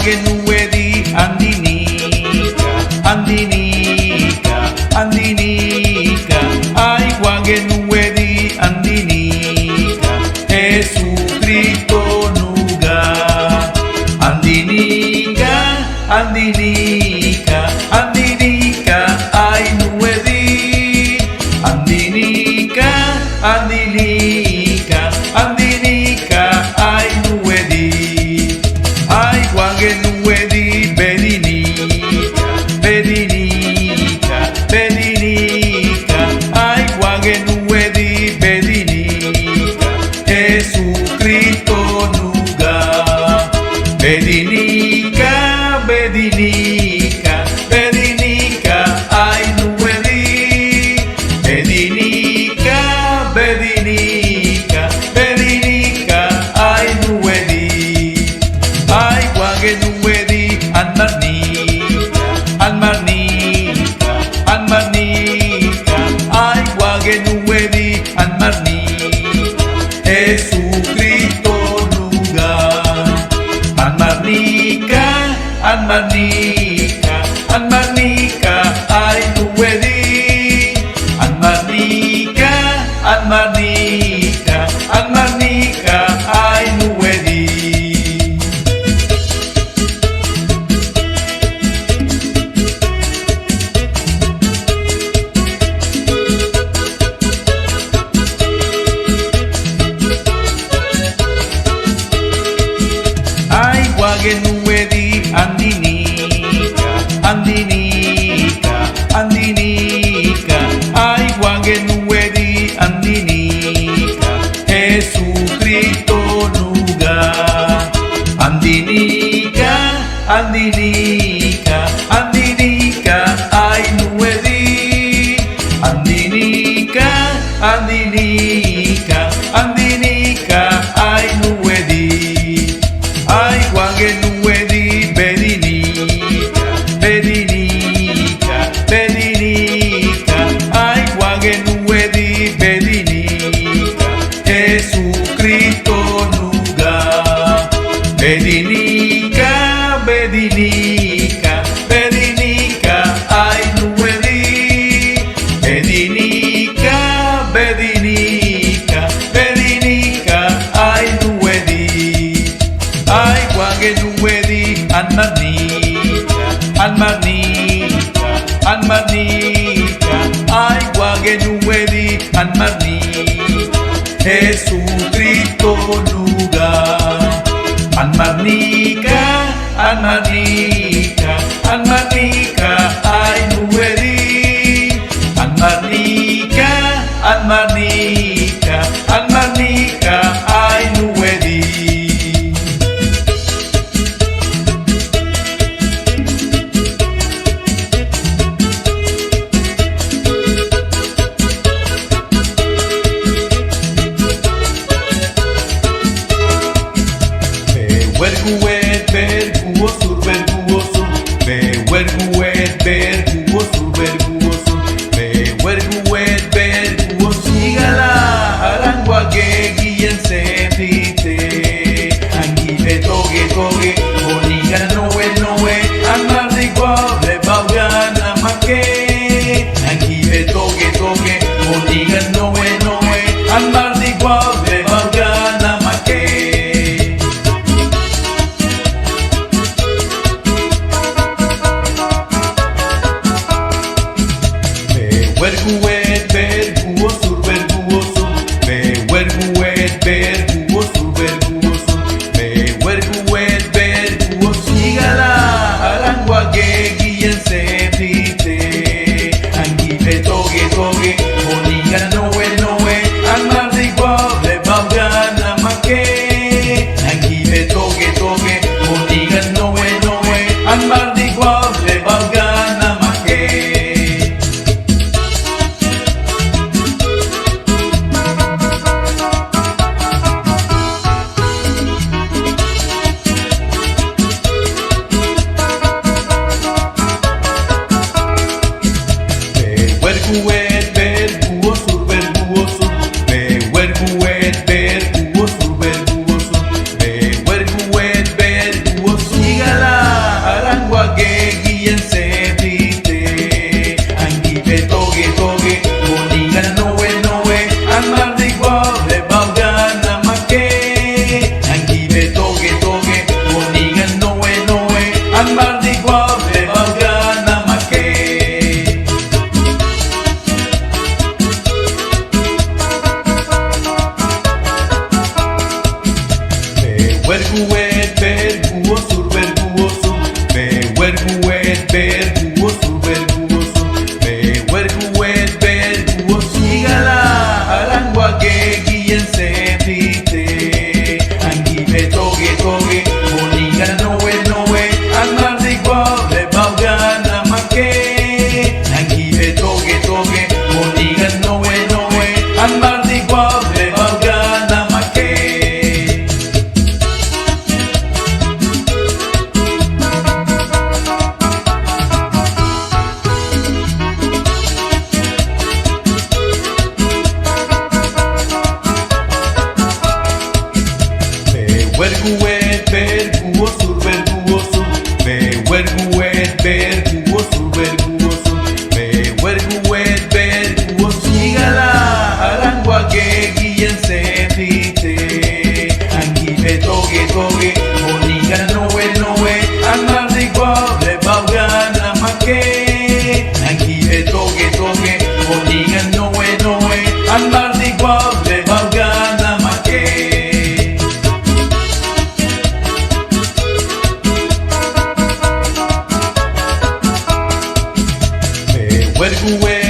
guagenuedi andinica, andinica, andinica, ay guagenuedi andinica, Jesucristo nuga, andinica, andinica, andinica, ay nuedi, andinica, andinica, andinica, ay nuedi, ay guagenuedi bedinica, bedinica, bedinica, ay guagenuedi bedinica, Jesucristo nuga, bedinica, bedinica, bedinica, ay nuedi, bedinica, bedinica, bedinica, ay nuedi, ay guagenuedi almarnica, almarnica, almarnica, ay guagenuedi almarnica, Jesucristo nuga, almarnica, almarnica, almarnica, ay nuedi, almarnica, almarnica, almarnica, ay nuedi. Ay guagenuedi andinica, andinica, andinica, ay guagenuedi andinica, Jesucristo nuga, andinica, andinica, andinica, ay nuedi, andinica, andinica, andinica, ay nuedi, ay guagenuedi bedinica, bedinica, bedinica, ay guagenuedi bedinica, Jesucristo nuga, bedinica, bedinica, bedinica, ay nuedi, bedinica, bedinica, bedinica, ay nuedi, ay guagenuedi almarnica, almarnica, almarnica, ay guagenuedi almarnica, Jesucristo nuga, almarnica, almarnica, almarnica, ay nuedi, almarnica, almarnica, almarnica, ay nuedi. Verguet, verguosur, verguosur, verguet, verguosur, verguosur, verguet, verguosur. Dígala, arangua que guíen se pite, anguile togue, togue, boniga noe, noe, amar de guave, baugana maque, anguile togue, togue, boniga noe, noe, amar de guave, baugana maque. Verguet, verguosur, verguosur, verguet, verguosur, verguosur, verguet, verguosur, werguet bergu osur bergu osur be werguet bergu osur bergu osur be werguet bergu osur igala arangua que guíen se pite angi be toge toge boniga noe almar de guabre baugana make angi be toge toge boniga noe almar de guabre baugana make werguet bergu osur bergu osur be werguet bergu osur bergu osur be werguet bergu osur igala arangua que guíen se pite angi be toge toge boniga noe almar de guabre baugana make angi be toge toge boniga noe almar de guabre baugana make werguet